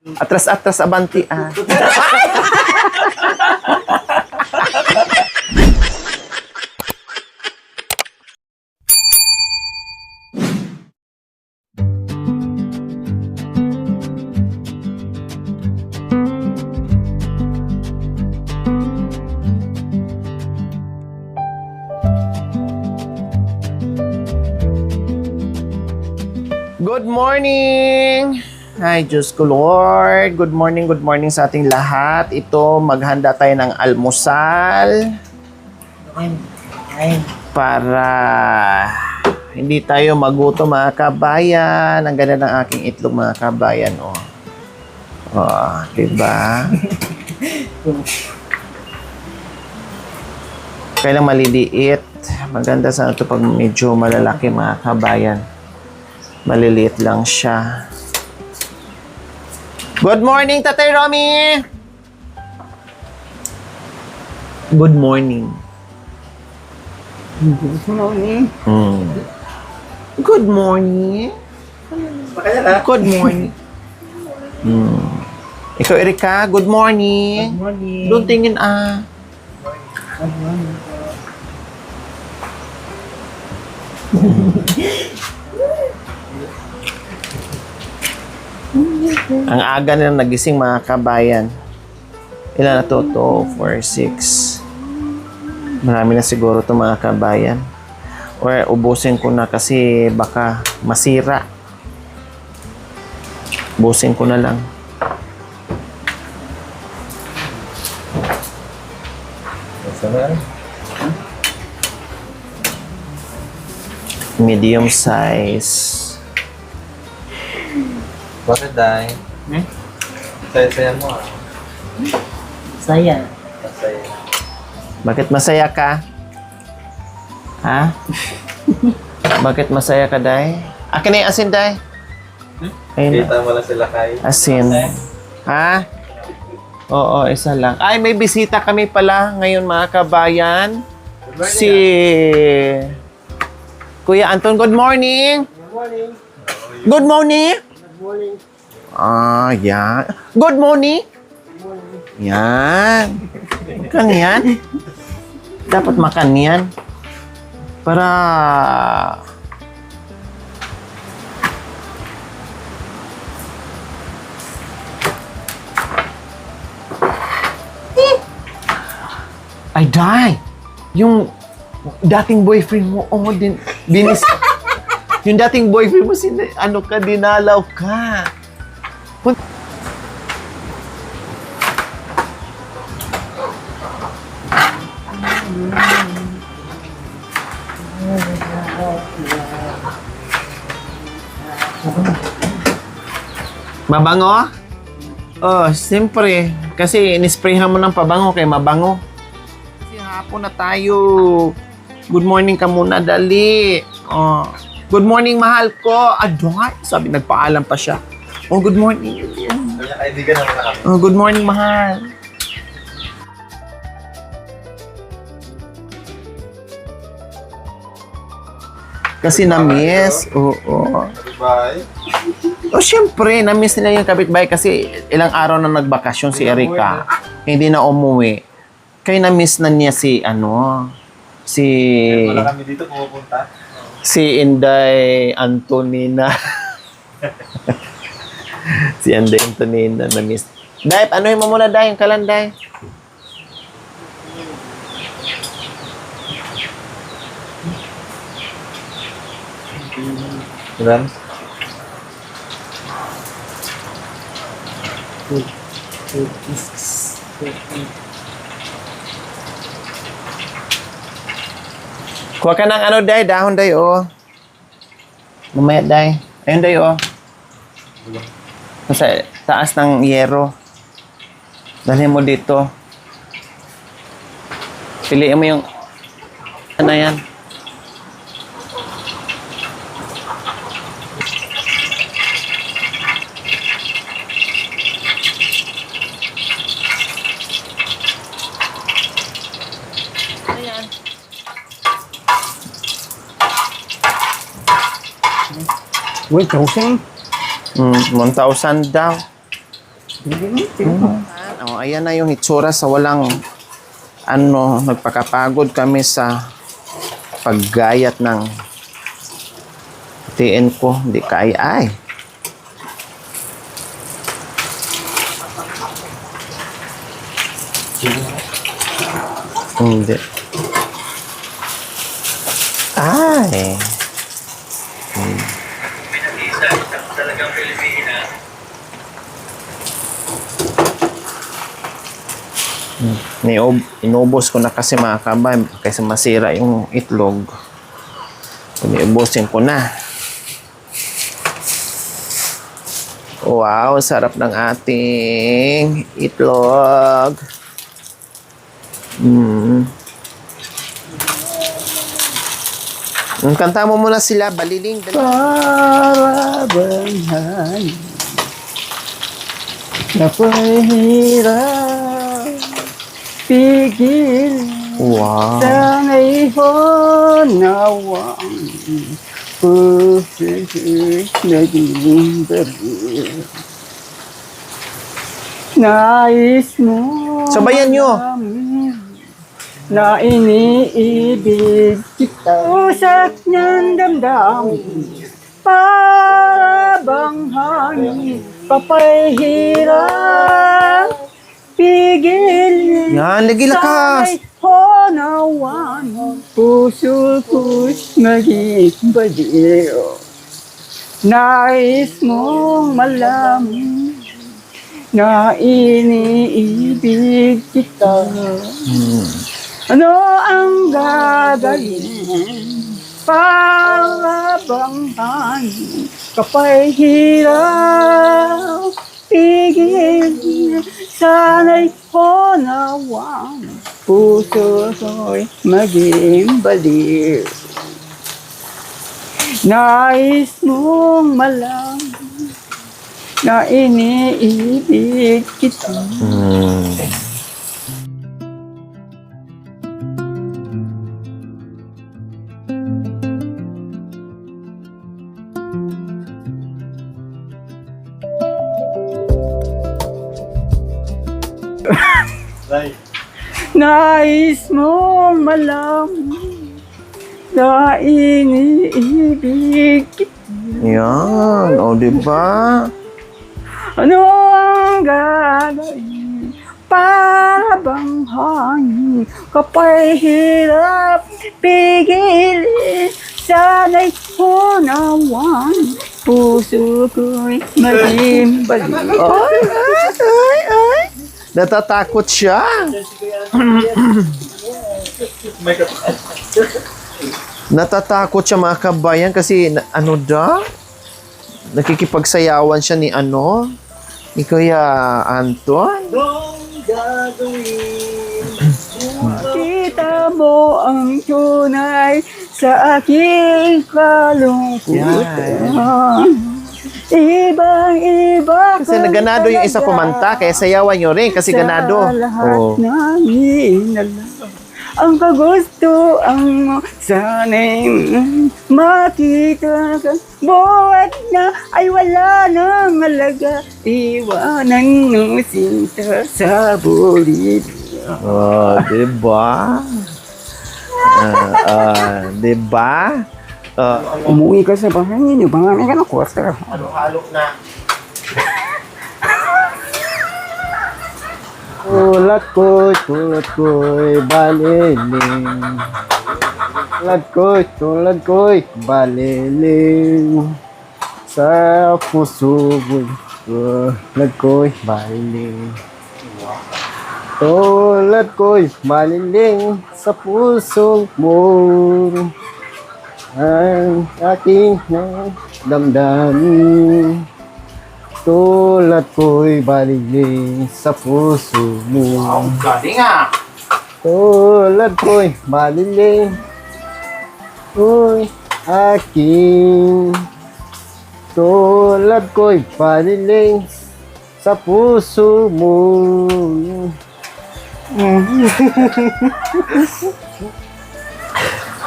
Atras-atras abanti ah. Good morning! Ay, Diyos ko Lord. Good morning sa ating lahat. Ito, maghanda tayo ng almusal para hindi tayo magutom mga kabayan. Ang ganda ng aking itlog mga kabayan. Oh, diba? Kailang maliliit. Maganda sana ito pag medyo malalaki mga kabayan. Maliliit lang siya. Good morning, Tatay Romy! Good morning. Good morning. Good morning. Good morning. Ikaw, Erika, good morning. Good morning. Doon tingin ah. Good morning. Ang aga na nagising mga kabayan. Ilan na to? 2, 4, 6. Marami na siguro to mga kabayan. Or ubusin ko na kasi baka masira. Ubusin ko na lang. Medium size. Bakit, Day? Saya-saya mo ah. Saya. Masaya. Bakit masaya ka? Ha? Bakit masaya ka, Day? Akin na yung asin, Day. Ayun na. Kita mo lang sila kay. Asin. Ha? Oo, isa lang. Ay, may bisita kami pala ngayon mga kabayan. Si Kuya Anton. Good morning. Good morning. Good morning. Good morning. Ah, yan. Good morning. Yan. Makan yan. Dapat makan yan. Para ay, Day. Yung dating boyfriend mo, yung dating boyfriend mo, dinalaw ka. Mabango? Oh, siyempre. Kasi inisprayhan mo ng pabango kay mabango. Kasi hapon na tayo. Good morning ka muna, dali. Oh. Good morning, mahal ko. Adoy. Sabi, nagpaalam pa siya. Oh, good morning. Kanya kaibigan naman na kami. Oh, good morning, mahal. Kasi na-miss. Oo. Bye. Oh, syempre, na-miss nila yung kapitbahay kasi ilang araw na nagbakasyon si Erika. Hindi na umuwi. Kaya na-miss na niya si Wala kami dito pumupunta. si Inday Antonina. Si Inday Antonina na-miss. Day, anuhin mo muna, Day, yung kalanday. Ilan? Kuha ka ng Day, dahon, Day, oh. Mamaya, Day. Ayun, Day, oh. Sa taas ng yero. Dalhin mo dito. Piliin mo yung ano yan. Ayan. 1,000? 1,000 daw. Oh, ayan na yung itsura sa walang nagpakapagod kami sa paggayat ng TN ko. Hindi kaya ay. Hindi. Ay. Inubos ko na kasi mga kabay kasi masira yung itlog. Iniubusin ko na. Wow, sarap ng ating itlog. Kanta mo muna sila, Baliling. Para bang hangin na pahirap pigil Wow. sana'y honawang puso'y naging baril. Nais mo Sabayan nyo. malaman na iniibig kita. Usap niyang damdamin para bang hangin papahirap pigil. Yan, lagi lakas. Sana'y honawan puso ko'y maging baliw. Nais mong malaman na iniibig kita. Ano ang gagawin para bang hangin kapay hirap pigil? Sana'y honawang puso ko'y maging baliw. Nais mong malaman na iniibig kita. Nais mong malaman na iniibig kita. Yan, o diba? Ano ang gagawin para bang hangin kapay hirap pigilin? Sana'y hunawan puso ko'y maging baliw. Ay. Natatakot siya. Natatakot siya mga kabayan kasi nakikipagsayawan siya ni ni Kuya Anton. Kita mo ang tunay sa aking kalungkutan. Ibang-iba Kasi naganado yung isa kumanta, kaya sayawan nyo rin kasi ganado. Sa lahat Oh. namin alam ang kagustuhan mo, sana'y makita ka. Buhat na ay wala nang halaga, iwanan ng sinta sa Bolivia. Oh, diba? Diba? Umuwi ka sa bahay niyo, bangami ka ng kwarta. Halo-halo na. Tulad ko'y baliling. Tulad ko'y baliling. Sa puso ko'y tulad ko'y baliling. Tulad ko'y baliling sa puso mo. Ang aking damdamin. Tulad ko'y baliling sa puso mo. Ang galing ah! Tulad ko'y baliling. Ko'y aking. Tulad ko'y baliling sa puso mo.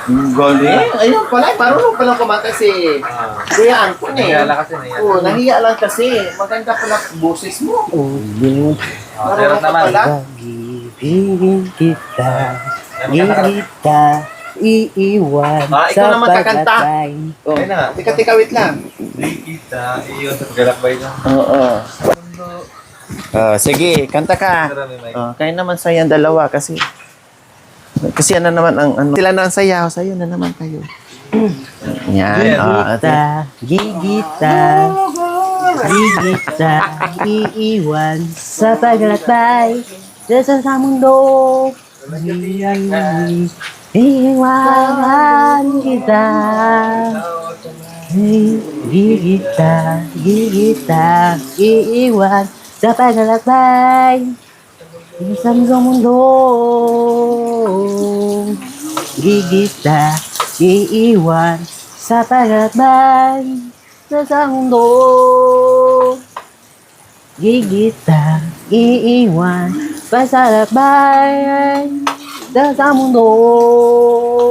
Galing. Ayun pala, marunong pala kumanta si Kuya Anton eh. Nahiya lang kasi, nahiya. Oo, nahiya lang kasi. Maganda pala boses mo. Oh, yun. Marunong ka pala. Pag-ibigin kita, iiwan Ah, ikaw naman kakanta. pagkatay. Oh. Ayun na nga. Tika, wait lang. Di kita, iyon sa paglalakbay na. Oo. Sige, kanta ka. Marami, Mike. Kayo naman sayang dalawa kasi yan na naman ang ano. Sila na ang sayaw, sayo na naman kayo. Yan. Gigita, iiwan sa paglalakbay sa mundo. Iiwan kita. Gigita, iiwan sa paglalakbay sa mundo. Gigita, iiwan sa paglalakbay sa mundo. Gigita, iiwan sa lakbay sa mundo.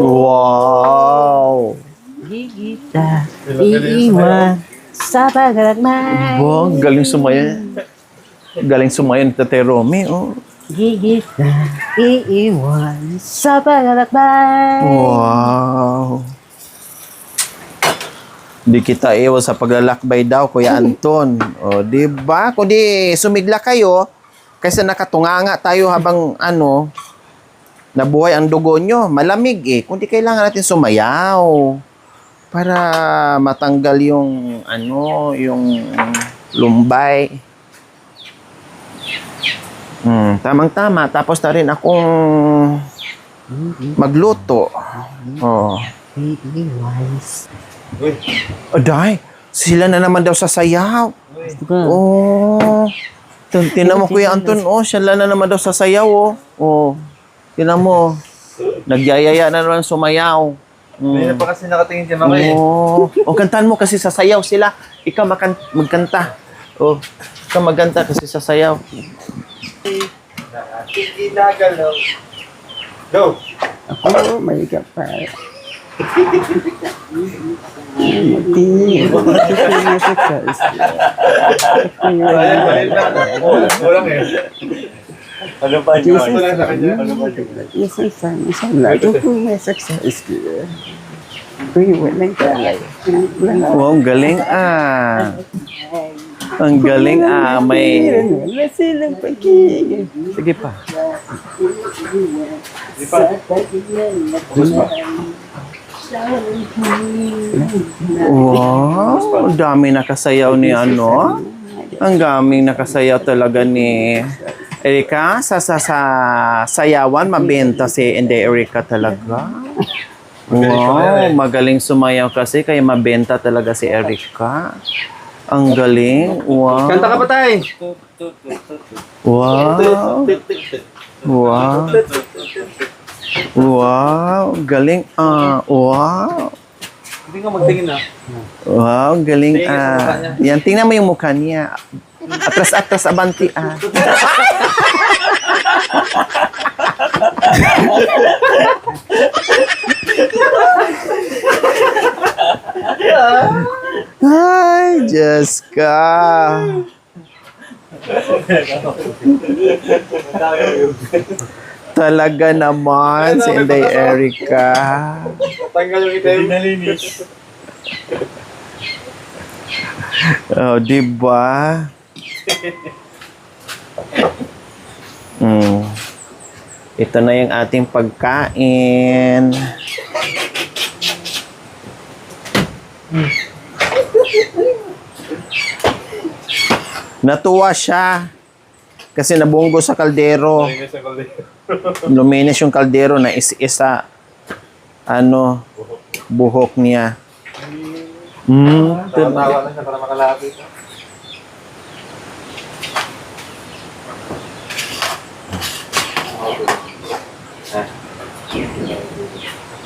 Wow! Gigita, iiwan sa paglalakbay. Wow, galing sumayan. Galing sumayan ni Tate Romy, oh. Gigita, iiwan sa paglalakbay. Wow. Di kita iwan sa paglalakbay daw, Kuya Anton. O, di ba? Kundi sumigla kayo, kasi nakatunganga tayo habang nabuhay ang dugo nyo. Malamig eh. Kundi kailangan natin sumayaw para matanggal yung yung lumbay. Tamang-tama. Tapos na rin akong magluto. Oh. Iiwan. Aday, sila na naman daw sa sayaw. Oh. Tinan mo, Kuya Anton, sila na naman daw sa sayaw, oh. Tinan mo. Nagyayaya na naman sumayaw. Hindi na pa kasi nakatingin si Mama eh. Oh, kantahan mo kasi sa sayaw sila. Ikaw magkanta. Oh, ikaw magkanta kasi sa sayaw. Ginagalaw. Go! Ako, may kapal. Kulang eh. Ano pa yun? Kulang sa kanya. Ano pa yun? Isang sana kung may success ko. Uy, walang kalay. Wow, ang galing Ang galing may... Wala silang pag-iingay. Sige pa. Wow, ang dami nakasayaw ni Ang daming nakasayaw talaga ni Erika. Sa sayawan, mabenta si Erika talaga. Wow, magaling sumayaw kasi kaya mabenta talaga si Erika. Ang galing. Wow. Kanta ka pa tayo. Wow. Wow. Wow. Galing. Wow. Hindi nga magtingin na. Wow, galing. Tingnan sa mukha niya. Yan, tingnan mo yung mukha niya. Atras-atras abanti. Ay, Jessica. Talaga naman si Inday Erika. Tanggal yung item. Hindi nalinis. Oh, diba? Ito na yung ating pagkain. Natuwa siya kasi nabunggo sa kaldero. Luminis yung kaldero na isa buhok niya. Tawa na siya para makalapit.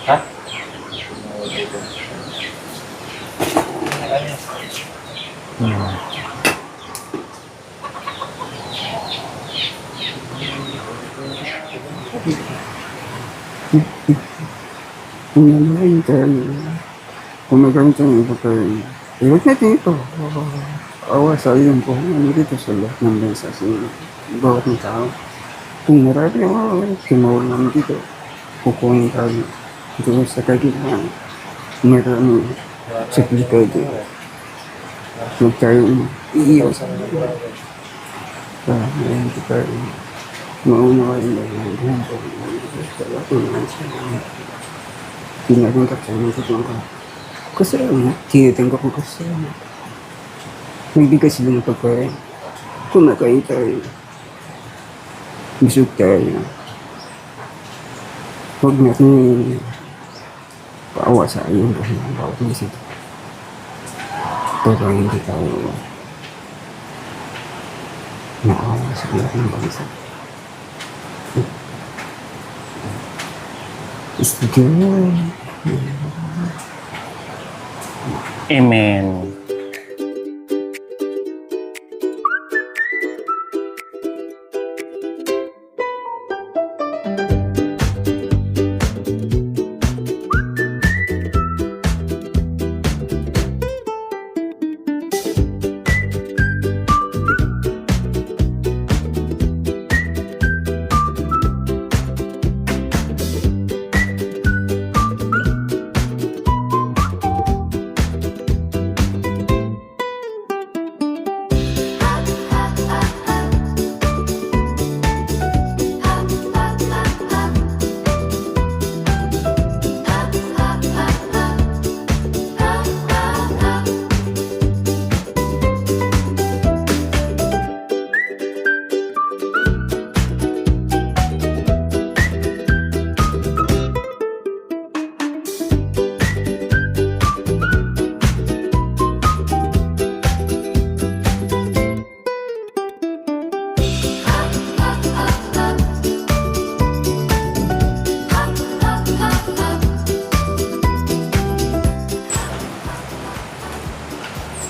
Ha? Kung ano rin tayo, kung magkaroon tayo ng pagkain, huwag natin ito. Awa sa iyo po, ano dito sa lahat ng bansa sa bawat ng tao. Kung marami ako, kumawal namin dito. Kukunin tayo. Ito sa kagitan. Marami suplikado. Huwag tayong iiyaw sa mga. Ngayon kita mauna kayo na yung tinatanggap sa mga katulong ka. Kasama, tinatanggap ko kasama. Nagbigay sila ng pagkain. Kumakain tayo. Busog tayo. Huwag natin paawa sa ayun kasi ang bawat misip. Para hindi tayo naawa sa lahat ng bansa. It's good. Amen.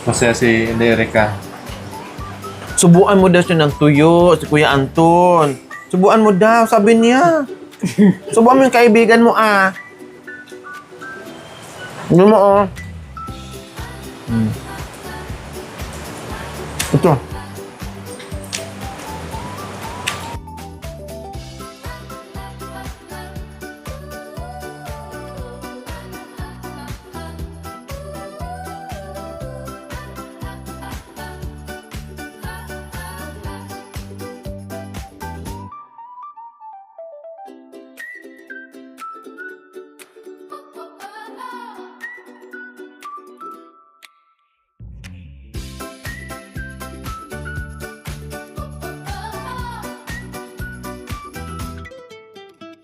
Masaya si Erica. Subuan mo daw siya ng tuyo, si Kuya Anton. Subuan mo daw, sabi niya. Subuan mo yung kaibigan mo, ah. Ano mo, oh. Ito.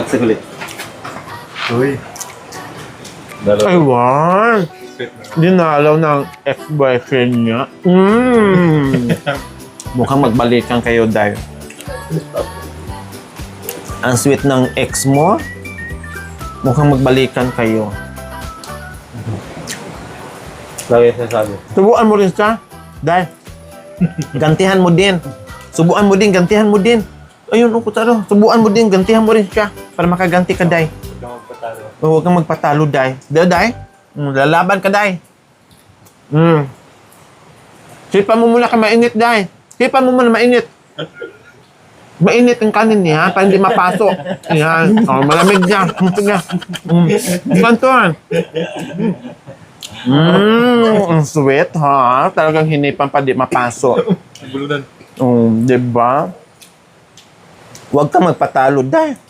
Saglit. Uy. Dalawa. Ay, wow. Dinalaw ng ex-boyfriend niya. Mukhang magbalikan kayo, Day. Ang sweet ng ex mo. Mukhang magbalikan kayo. Lagi sasabi. Subuan mo rin siya, Day. Gantihan mo din. Subuan mo din, gantihan mo din. Ayun, Kutaro. Subuan mo din, gantihan mo rin siya. Para makaganti ka, Day. Huwag kang magpatalo. Huwag kang magpatalo, Day. Day? Lalaban ka, Day. Sipan mo muna ka mainit, Day. Sipan mo muna mainit. Mainit ang kanin niya, para hindi mapasok. Yan. Oh, malamig niya. Sige. Kanton. Ang sweet, ha? Talagang hinipan pa di mapasok. Bulunan. Diba? Huwag kang magpatalo, Day.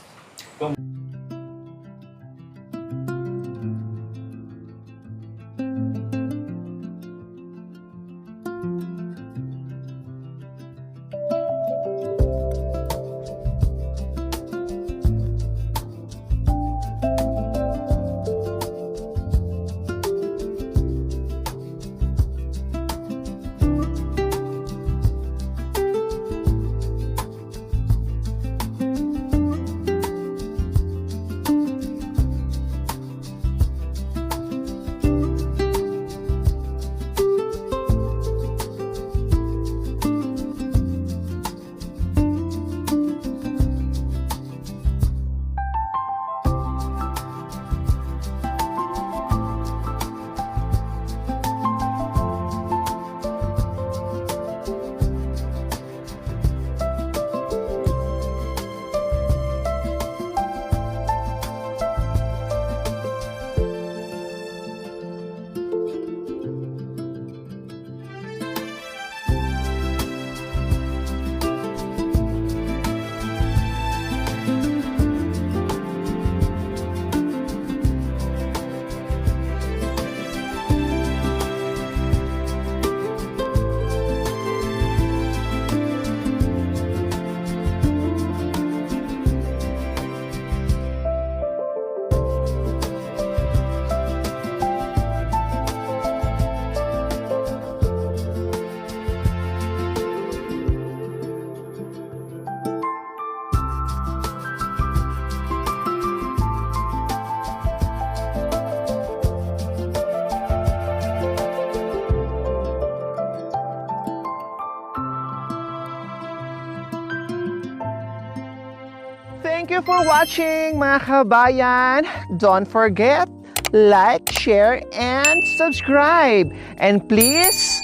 Thank you for watching, mga kabayan. Don't forget, like, share, and subscribe. And please,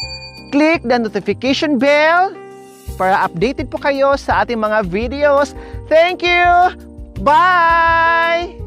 click the notification bell para updated po kayo sa ating mga videos. Thank you! Bye!